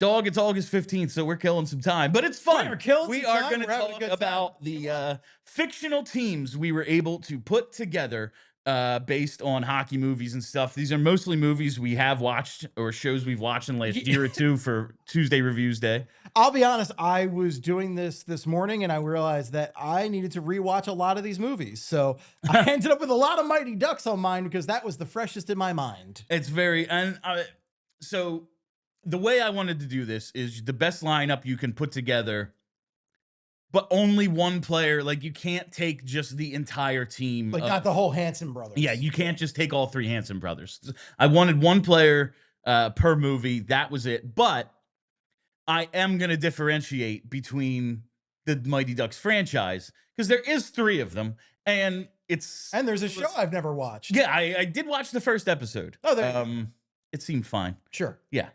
Dog, it's August 15th, so we're killing some time, but it's fun. We're killing We some are time. going to We're having a talk good about time. the fictional teams we were able to put together based on hockey movies and stuff. These are mostly movies we have watched or shows we've watched in the last year or two for Tuesday Reviews Day. I'll be honest, I was doing this morning and I realized that I needed to rewatch a lot of these movies. So I ended up with a lot of Mighty Ducks on mine because that was the freshest in my mind. It's very, and so the way I wanted to do this is the best lineup you can put together, but only one player. Like, you can't take just the entire team. Like, not the whole Hanson brothers. Yeah, you can't just take all three Hanson brothers. I wanted one player per movie. That was it. But I am going to differentiate between the Mighty Ducks franchise because there is three of them, and there's a show I've never watched. Yeah, I did watch the first episode. Oh, there. It seemed fine. Sure. Yeah.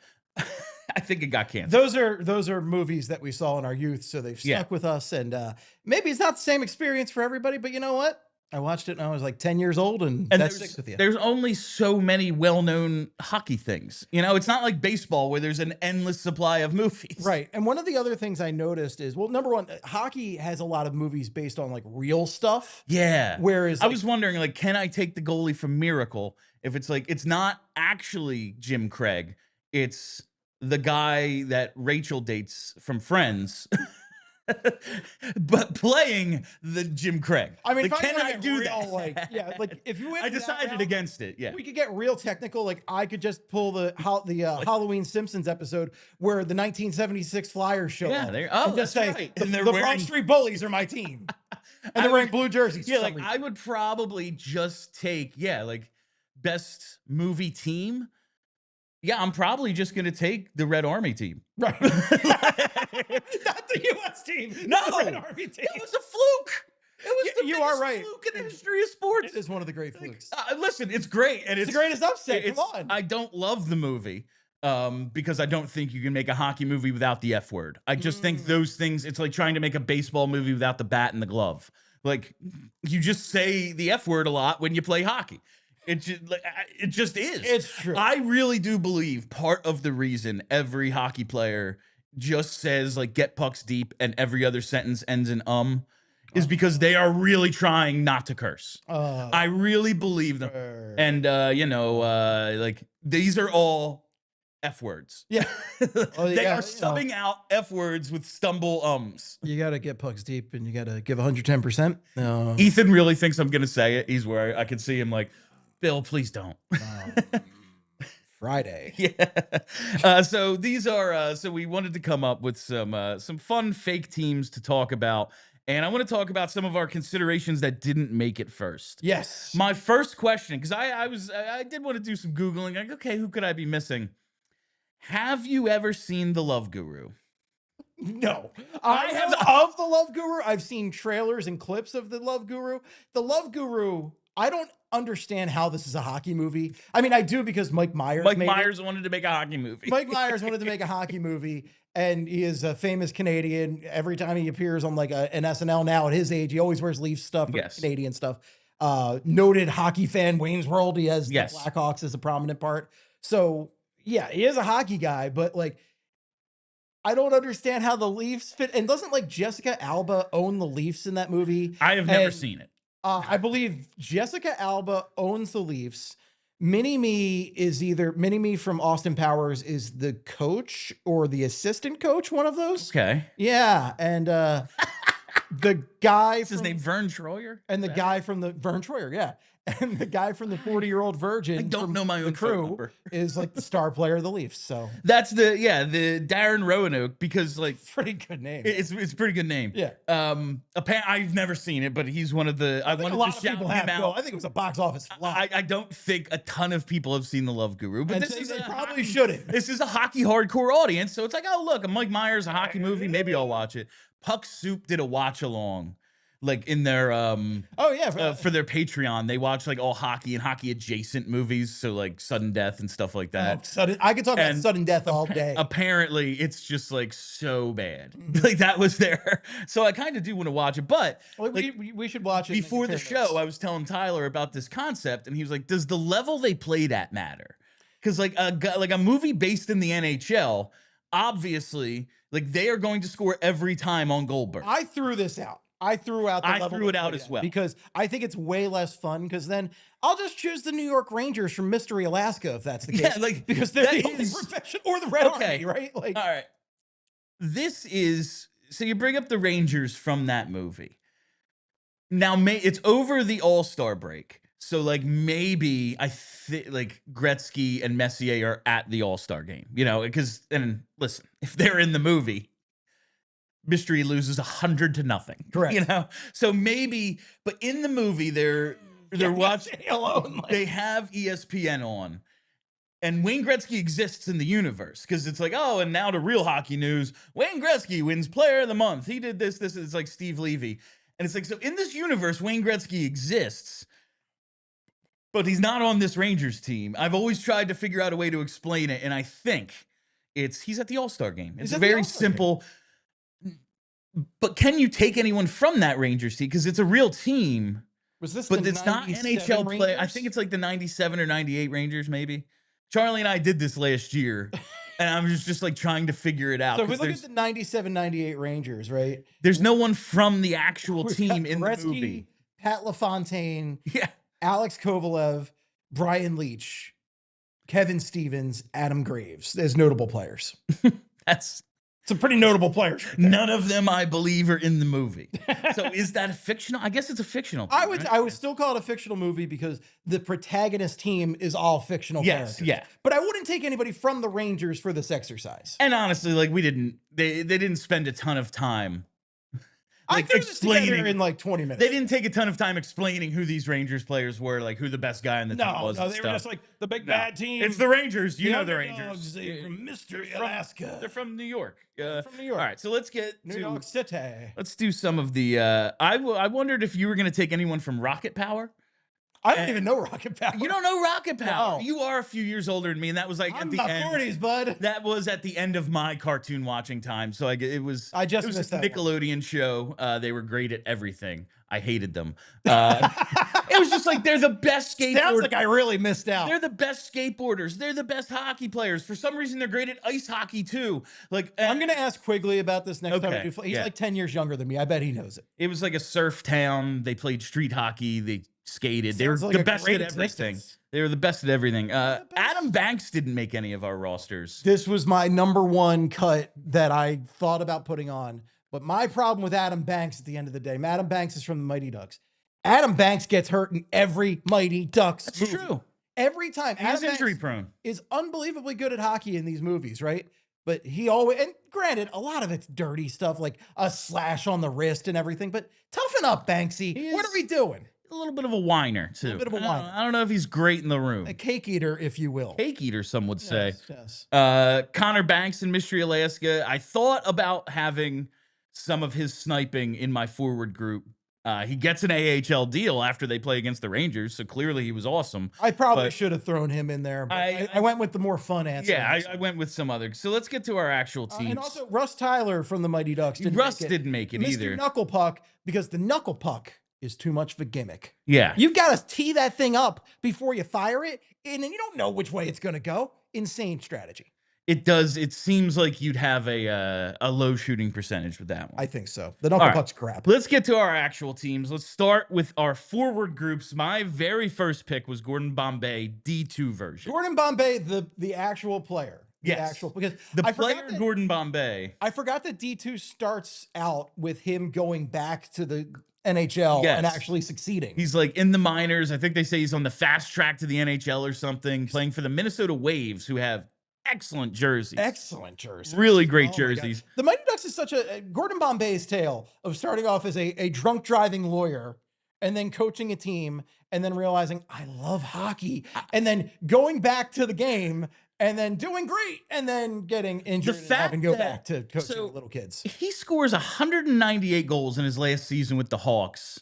I think it got canceled. Those are movies that we saw in our youth, so they've stuck with us. And maybe it's not the same experience for everybody, but you know what? I watched it and I was like 10 years old, and that sticks with you. There's only so many well-known hockey things. You know, it's not like baseball where there's an endless supply of movies. Right. And one of the other things I noticed is, well, number one, hockey has a lot of movies based on like real stuff. Yeah. Whereas I was wondering, like, can I take the goalie from Miracle if it's like, it's not actually Jim Craig, it's the guy that Rachel dates from Friends. But playing the Jim Craig. I mean, like, if can I do real, that? Like, yeah, like if you went I decided against it. Yeah, we could get real technical. Like, I could just pull the Halloween Simpsons episode where the 1976 Flyers show up. Oh, just that's say right. the, And they're the wearing Front Street Bullies are my team, and they're wearing blue jerseys. Yeah, like I would probably just take like best movie team. Yeah, I'm probably just going to take the Red Army team. Right. Not the U.S. team. No, the Red Army team. It was a fluke. It was the biggest right. fluke in the history of sports. It is one of the great flukes. Listen, it's great. And it's the greatest upset. Come on. I don't love the movie because I don't think you can make a hockey movie without the F word. I just think those things, it's like trying to make a baseball movie without the bat and the glove. Like, you just say the F word a lot when you play hockey. It just is. It's true. I really do believe part of the reason every hockey player just says, like, get pucks deep and every other sentence ends in is because they are really trying not to curse. I really believe them. And, like, these are all F words. Yeah. They are subbing out F words with stumble ums. You got to get pucks deep and you got to give 110%. Ethan really thinks I'm going to say it. He's where I could see him like, Bill, please don't. Friday. Yeah. So these are, so we wanted to come up with some fun fake teams to talk about. And I want to talk about some of our considerations that didn't make it first. Yes. My first question, because I did want to do some Googling. Like, okay, who could I be missing? Have you ever seen The Love Guru? No. I have of The Love Guru. I've seen trailers and clips of The Love Guru. The Love Guru, I don't understand how this is a hockey movie. I mean, I do because Mike Myers wanted to make a hockey movie. Mike Myers wanted to make a hocky movie, and he is a famous Canadian. Every time he appears on like an SNL now at his age, he always wears Leaf stuff, or Canadian stuff. Noted hockey fan, Wayne's World. He has the Blackhawks as a prominent part. So yeah, he is a hockey guy, but like, I don't understand how the Leafs fit. And doesn't like Jessica Alba own the Leafs in that movie? I have never seen it. I believe Jessica Alba owns the Leafs. Mini-Me from Austin Powers is the coach or the assistant coach, one of those. Okay. Yeah. And the guy his name Vern Troyer? And the guy from the Vern Troyer, yeah. And the guy from the 40-Year-Old Virgin. I don't know my own crew is like the star player of the Leafs. So that's the Darren Roanoke, because like pretty good name. It's a pretty good name. Yeah. I've never seen it, but he's one of the. I wanted to shout him out. I think it was a box office flop. I don't think a ton of people have seen The Love Guru, but they probably shouldn't. This is a hockey hardcore audience, so it's like, oh look, a Mike Myers, a hockey movie, maybe I'll watch it. Puck Soup did a watch along. Like in their for their Patreon, they watch like all hockey and hockey adjacent movies, so like Sudden Death and stuff like that. I could talk about Sudden Death all day. Apparently, it's just like so bad. Like that was there, so I kind of do want to watch it. But like, we should watch it before the show. I was telling Tyler about this concept, and he was like, "Does the level they played at matter?" Because like a movie based in the NHL, obviously, like they are going to score every time on Goldberg. I threw this out. I threw out the level threw it out as well because I think it's way less fun. Because then I'll just choose the New York Rangers from Mystery Alaska if that's the case. Yeah, like because they're the only profession, or the Red Army, right? Like, all right. This is so you bring up the Rangers from that movie. Now, it's over the All-Star break. So, like, maybe I think, like, Gretzky and Messier are at the All-Star game, you know, because, and listen, if they're in the movie, Mystery loses 100-0. Correct. You know? So maybe, but in the movie, they're watching alone. Like, they have ESPN on. And Wayne Gretzky exists in the universe because it's like, oh, and now to real hockey news, Wayne Gretzky wins Player of the Month. He did this. It's like Steve Levy. And it's like, so in this universe, Wayne Gretzky exists, but he's not on this Rangers team. I've always tried to figure out a way to explain it, and I think he's at the All-Star game. It's very simple. But can you take anyone from that Rangers team? Because it's a real team. Was this? But it's not NHL play. I think it's like the 97 or 98 Rangers, maybe. Charlie and I did this last year. And I'm just like trying to figure it out. So if we look at the 97, 98 Rangers, right? There's no one from the actual team in the movie. Pat LaFontaine, Alex Kovalev, Brian Leach, Kevin Stevens, Adam Graves as notable players. That's some pretty notable players. Right, none of them, I believe, are in the movie. So is that a fictional? I guess it's a fictional. I would still call it a fictional movie because the protagonist team is all fictional characters. Yeah. But I wouldn't take anybody from the Rangers for this exercise. And honestly, like they didn't spend a ton of time. Like, I threw this together in like 20 minutes. They didn't take a ton of time explaining who these Rangers players were, like who the best guy in the team was. No, they were just like the big bad team. It's the Rangers. You know the Rangers. They're from Mystery Alaska. They're from New York. From New York. All right, so let's get New York City. Let's do some of the. I wondered if you were going to take anyone from Rocket Power. I don't even know Rocket Power. You don't know Rocket Power. No. You are a few years older than me, and that was like I'm at the end. 40s, bud. That was at the end of my cartoon watching time. So it was a Nickelodeon show. They were great at everything. I hated them. It was just like they're the best skateboarders. Sounds like I really missed out. They're the best skateboarders. They're the best hockey players. For some reason, they're great at ice hockey too. Like I'm gonna ask Quigley about this next time. He's like 10 years younger than me. I bet he knows it. It was like a surf town. They played street hockey. They skated. They were the best at everything. They were the best at everything. Adam Banks didn't make any of our rosters. This was my #1 cut that I thought about putting on. But my problem with Adam Banks at the end of the day, Adam Banks is from the Mighty Ducks. Adam Banks gets hurt in every Mighty Ducks movie. That's true. Every time. He's injury prone. Is unbelievably good at hockey in these movies, right? But he always, and granted, a lot of it's dirty stuff, like a slash on the wrist and everything. But toughen up, Banksy. What are we doing? A little bit of a whiner, too. A little bit of a whiner. I don't know if he's great in the room. A cake eater, if you will. Cake eater, some would say. Yes. Connor Banks in Mystery Alaska. I thought about having some of his sniping in my forward group. He gets an AHL deal after they play against the Rangers, so clearly he was awesome. I probably should have thrown him in there, but I went with the more fun answer. Yeah, I went with some other. So let's get to our actual teams. And also, Russ Tyler from the Mighty Ducks didn't make it either. Mr. Knuckle Puck, because the Knuckle Puck is too much of a gimmick. Yeah. You've got to tee that thing up before you fire it, and then you don't know which way it's going to go. Insane strategy. It does. It seems like you'd have a low shooting percentage with that one. I think so. The Knuckle Puck's crap. Let's get to our actual teams. Let's start with our forward groups. My very first pick was Gordon Bombay, D2 version. Gordon Bombay, the actual player. Because the player Gordon Bombay. I forgot that D2 starts out with him going back to the NHL and actually succeeding. He's like in the minors. I think they say he's on the fast track to the NHL or something, playing for the Minnesota Waves, who have excellent jerseys. Really great jerseys. The Mighty Ducks is such a Gordon Bombay's tale of starting off as a drunk driving lawyer and then coaching a team and then realizing I love hockey and then going back to the game and then doing great and then getting injured and having to go back to coaching little kids. He scores 198 goals in his last season with the Hawks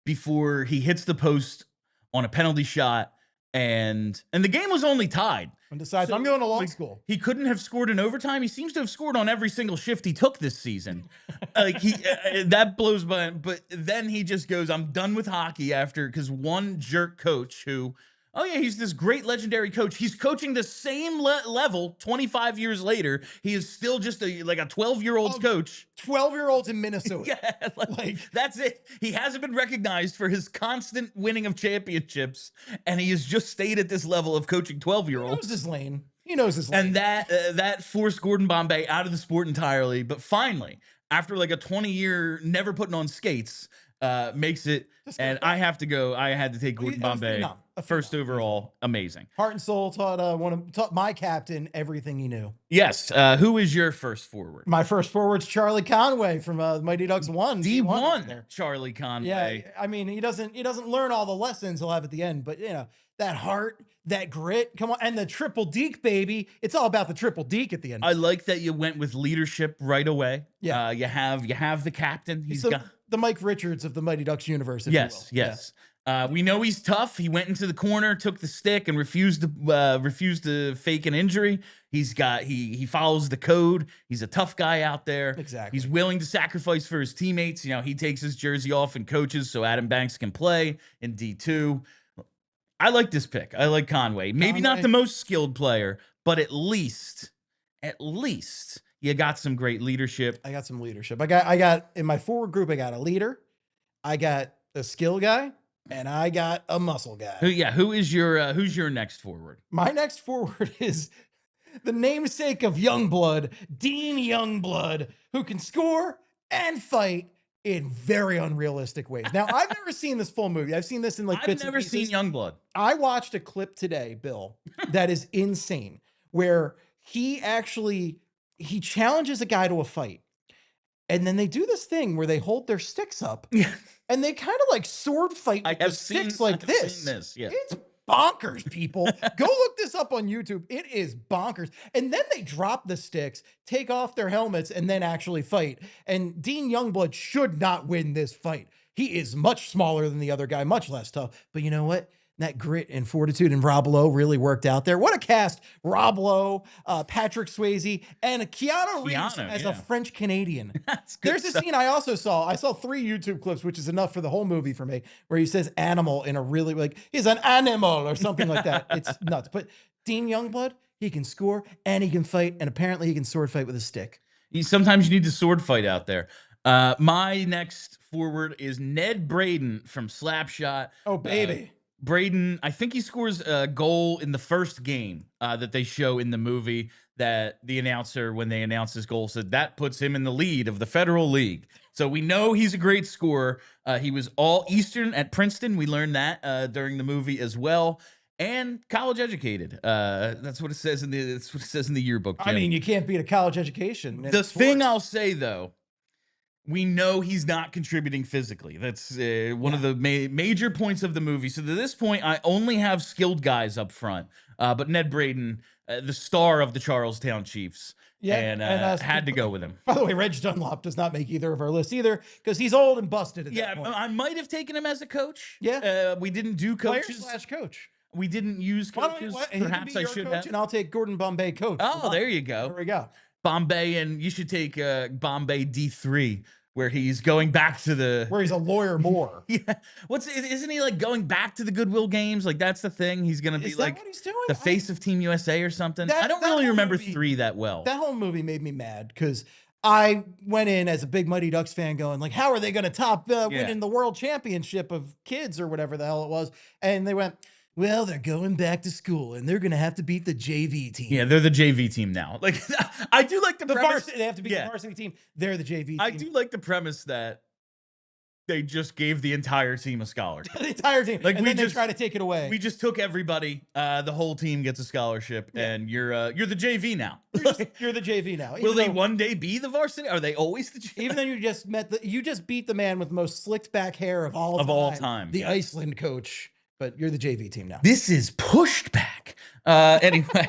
before he hits the post on a penalty shot and the game was only tied. And decides I'm going to law school. He couldn't have scored in overtime. He seems to have scored on every single shift he took this season. Like that blows by. But then he just goes, "I'm done with hockey." After because one jerk coach who Oh yeah, he's this great legendary coach. He's coaching the same level 25 years later. He is still just like a 12-year-old's coach. 12-year-olds in Minnesota. Yeah, like that's it. He hasn't been recognized for his constant winning of championships, and he has just stayed at this level of coaching 12-year-olds. He knows his lane. He knows his lane. And that forced Gordon Bombay out of the sport entirely. But finally, after like a 20-year never putting on skates, makes it. And I had to take Gordon Bombay first overall. Amazing. Heart and soul, taught my captain everything he knew. Yes. Who is your first forward? My first forward's Charlie Conway from Mighty Ducks 1. D1 Charlie Conway. Yeah, I mean, he doesn't learn all the lessons he'll have at the end, but that heart, that grit, come on, and the triple deke, baby. It's all about the triple deke at the end. I like that you went with leadership right away. Yeah. You have the captain. He's got the Mike Richards of the Mighty Ducks universe. Yes. Yeah. We know he's tough. He went into the corner, took the stick, and refused to fake an injury. He follows the code. He's a tough guy out there. Exactly. He's willing to sacrifice for his teammates. He takes his jersey off and coaches so Adam Banks can play in D2. I like this pick. I like Conway. Maybe not the most skilled player, but at least you got some great leadership. I got some leadership. I got in my forward group, I got a leader, I got a skill guy, and I got a muscle guy. Who's your next forward? My next forward is the namesake of Youngblood, Dean Youngblood, who can score and fight in very unrealistic ways. Now, I've never seen this full movie. I've seen this in like bits and pieces. I've never seen Youngblood. I watched a clip today, Bill, that is insane, where he challenges a guy to a fight. And then they do this thing where they hold their sticks up and they kind of like sword fight with the sticks like this. Yeah. It's bonkers, people. Go look this up on YouTube. It is bonkers. And then they drop the sticks, take off their helmets, and then actually fight. And Dean Youngblood should not win this fight. He is much smaller than the other guy, much less tough. But you know what? That grit and fortitude and Rob Lowe really worked out there. What a cast. Rob Lowe, Patrick Swayze, and Keanu Reeves as a French Canadian. There's a scene I saw 3 YouTube clips, which is enough for the whole movie for me, where he says animal in a really, like, he's an animal or something like that. It's nuts. But Dean Youngblood, he can score and he can fight, and apparently he can sword fight with a stick. Sometimes you need to sword fight out there. My next forward is Ned Braden from Slapshot. Oh, baby. Braden, I think he scores a goal in the first game that they show in the movie, that the announcer, when they announced his goal, said that puts him in the lead of the Federal League. So we know he's a great scorer. He was all Eastern at Princeton. We learned that during the movie as well. And college educated. That's what it says in the yearbook, Jim. I mean, you can't beat a college education. The thing I'll say, though, we know he's not contributing physically. That's one of the major points of the movie. So to this point, I only have skilled guys up front. But Ned Braden, the star of the Charlestown Chiefs, and had to go with him. By the way, Reg Dunlop does not make either of our lists either, because he's old and busted at that point. I might have taken him as a coach. Yeah. We didn't do coaches. Player/coach. We didn't use coaches. Perhaps I should have. And I'll take Gordon Bombay coach. Oh, there you go. There we go. Bombay, and you should take Bombay D3, where he's going back to where he's a lawyer more. Yeah. Isn't he like going back to the Goodwill Games? Like, that's the thing. He's going to be like the face of Team USA or something. I don't really remember 3 that well. That whole movie made me mad because I went in as a big Mighty Ducks fan going like, how are they going to top winning the world championship of kids or whatever the hell it was? And they went, well, they're going back to school and they're going to have to beat the JV team. Yeah, they're the JV team now. Like, I do like the premise. They have to beat the varsity team. They're the JV team. I do like the premise that they just gave the entire team a scholarship. The entire team. Like, and then they try to take it away. We just took everybody. The whole team gets a scholarship, and you're the JV now. You're the JV now. Will they one day be the varsity? Are they always the JV? Even though you just beat the man with the most slicked back hair of all time. The Iceland coach. But you're the JV team now. This is pushed back. Anyway,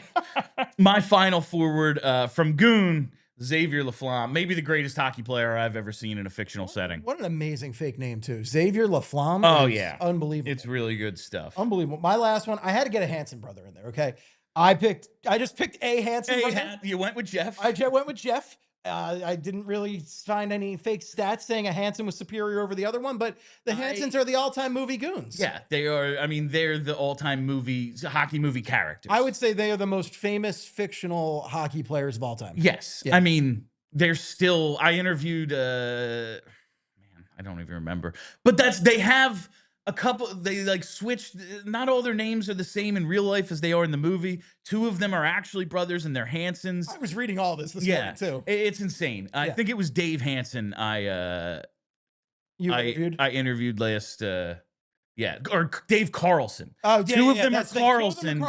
my final forward from Goon, Xavier Laflamme, maybe the greatest hockey player I've ever seen in a fictional setting. What an amazing fake name, too. Xavier Laflamme. Oh, yeah. Unbelievable. It's really good stuff. Unbelievable. My last one, I had to get a Hanson brother in there, okay? I just picked a Hanson brother. You went with Jeff. I went with Jeff. I didn't really find any fake stats saying a Hanson was superior over the other one, but the Hansons are the all-time movie goons. Yeah, they are. I mean, they're the all-time hockey movie characters. I would say they are the most famous fictional hockey players of all time. Yes. Yeah. I mean, they're still, I interviewed, man, I don't even remember, but they have a couple, they like switched, not all their names are the same in real life as they are in the movie. Two of them are actually brothers and they're Hansons. I was reading all this morning too. It's insane. I think it was Dave Hansen I interviewed last, or Dave Carlson. Oh, two of them are Carlson.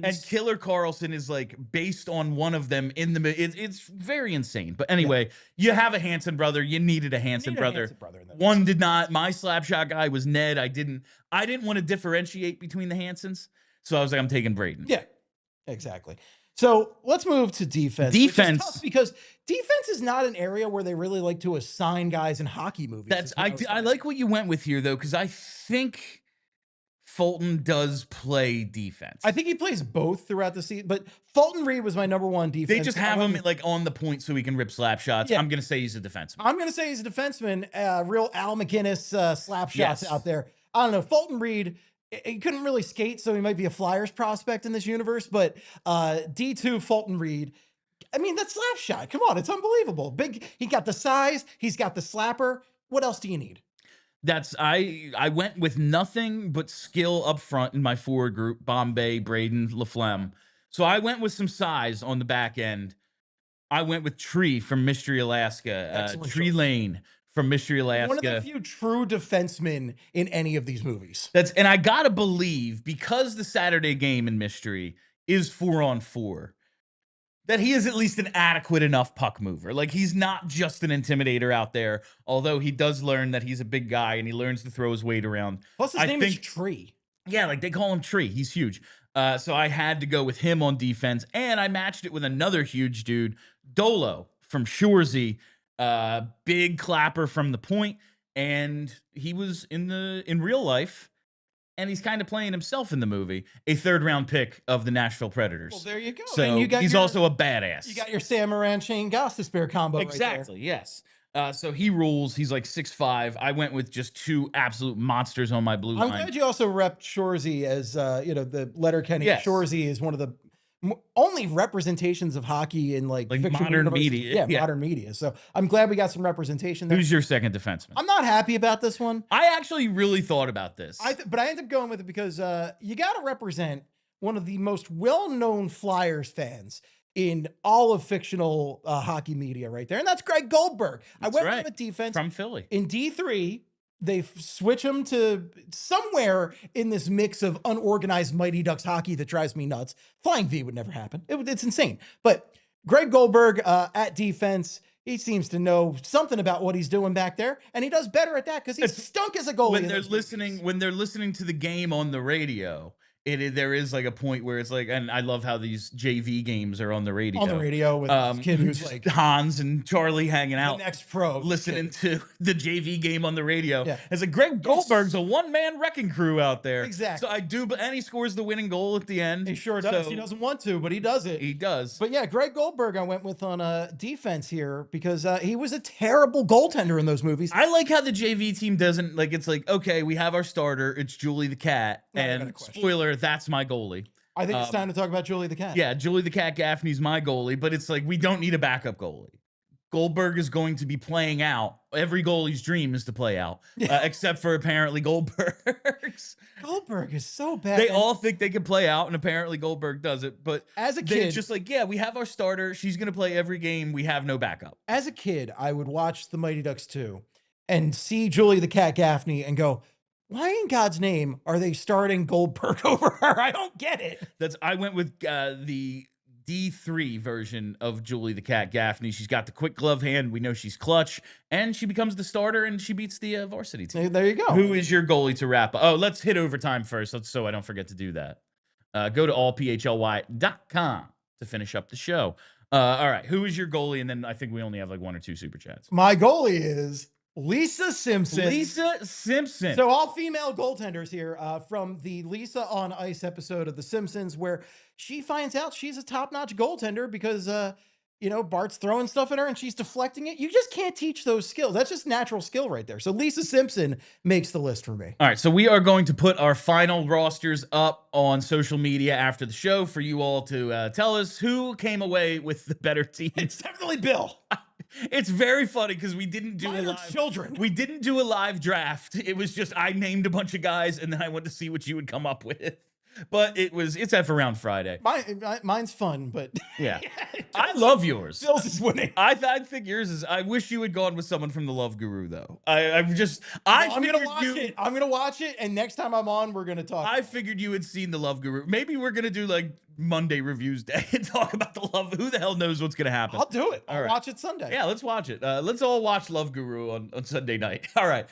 And Killer Carlson is like based on one of them in the. It's very insane. But anyway, you have a Hanson brother. You needed a Hanson brother. One did not. My slapshot guy was Ned. I didn't want to differentiate between the Hansons, so I was like, I'm taking Braden. Yeah, exactly. So let's move to defense. Defense, which is tough because defense is not an area where they really like to assign guys in hockey movies. I like what you went with here though, because I think Fulton does play defense. I think he plays both throughout the season, but Fulton Reed was my number one defense. They just have him like on the point so he can rip slap shots. Yeah. I'm gonna say he's a defenseman. I'm gonna say he's a defenseman. Real Al McInnes slap shots out there. I don't know. Fulton Reed. He couldn't really skate, so he might be a Flyers prospect in this universe. But D2 Fulton Reed, I mean, that slap shot. Come on, it's unbelievable. Big. He got the size. He's got the slapper. What else do you need? I went with nothing but skill up front in my forward group: Bombay, Braden, Laflemme. So I went with some size on the back end. I went with Tree from Mystery Alaska. Tree Lane from Mystery Alaska. One of the few true defensemen in any of these movies. And I gotta believe, because the Saturday game in Mystery is 4-on-4, that he is at least an adequate enough puck mover. Like, he's not just an intimidator out there, although he does learn that he's a big guy and he learns to throw his weight around. Plus his name is Tree. Yeah, like they call him Tree. He's huge. So I had to go with him on defense, and I matched it with another huge dude, Dolo from Shoresy. Big clapper from the point, and he was in real life, and he's kind of playing himself in the movie, a 3rd-round pick of the Nashville Predators. Well, there you go. So he's also a badass. You got your Sam Moran, Shane Goss to spare combo. Exactly. Right there. Yes. So he rules. He's like 6'5". I went with just two absolute monsters on my blue line. I'm glad you also repped Shoresy as the Letterkenny. Yes. Shoresy is one of the only representations of hockey in like modern media. Yeah, modern media. So I'm glad we got some representation there. Who's your second defenseman? I'm not happy about this one. I actually really thought about this. But I ended up going with it because you got to represent one of the most well-known Flyers fans in all of fictional hockey media right there. And that's Greg Goldberg. I went with him at defense. From Philly. In D3, they switch him to somewhere in this mix of unorganized Mighty Ducks hockey that drives me nuts. Flying V would never happen. It's insane. But Greg Goldberg at defense, he seems to know something about what he's doing back there, and he does better at that because he's stunk as a goalie. When they're listening to the game on the radio, there is like a point where it's like, and I love how these JV games are on the radio. On the radio with this kid who's like Hans and Charlie hanging out, the next pro, listening to the JV game on the radio. Yeah. It's like Greg Goldberg's a one-man wrecking crew out there. Exactly. So and he scores the winning goal at the end. He sure does. So, he doesn't want to, but he does it. He does. But yeah, Greg Goldberg I went with on defense here because he was a terrible goaltender in those movies. I like how the JV team doesn't, like, it's like, okay, we have our starter, it's Julie the Cat, and spoiler, that's my goalie. I think it's time to talk about Julie the Cat. Yeah, Julie the Cat Gaffney's my goalie, but it's like, we don't need a backup goalie. Goldberg is going to be playing out. Every goalie's dream is to play out, except for apparently Goldberg's. Goldberg is so bad. They all think they can play out, and apparently Goldberg does it. But as a kid, it's just like, yeah, we have our starter. She's going to play every game. We have no backup. As a kid, I would watch the Mighty Ducks 2 and see Julie the Cat Gaffney and go, why in God's name are they starting Goldberg over her? I don't get it. I went with the D3 version of Julie the Cat Gaffney. She's got the quick glove hand. We know she's clutch, and she becomes the starter, and she beats the varsity team. There you go. Who is your goalie to wrap up? Oh, let's hit overtime first, so I don't forget to do that. Go to allphly.com to finish up the show. All right, who is your goalie? And then I think we only have like one or two super chats. My goalie is Lisa Simpson. Lisa Simpson. So all female goaltenders here from the Lisa on Ice episode of The Simpsons, where she finds out she's a top-notch goaltender because You know, Bart's throwing stuff at her and she's deflecting it. You just can't teach those skills. That's just natural skill right there. So Lisa Simpson makes the list for me. All right, so we are going to put our final rosters up on social media after the show for you all to tell us who came away with the better team. It's definitely Bill. It's very funny because we didn't do We didn't do a live draft. It was just I named a bunch of guys and then I wanted to see what you would come up with. But it's F around Friday. Mine's fun, but yeah, I love yours. Bill's is winning. I think yours is. I wish you had gone with someone from the Love Guru though. I'm gonna watch it. I'm gonna watch it, and next time I'm on, we're gonna talk. I figured you had seen the Love Guru. Maybe we're gonna do like Monday reviews day and talk about the Love. Who the hell knows what's gonna happen? I'll do it. I'll watch it Sunday. Yeah, let's watch it. Let's all watch Love Guru on Sunday night. All right.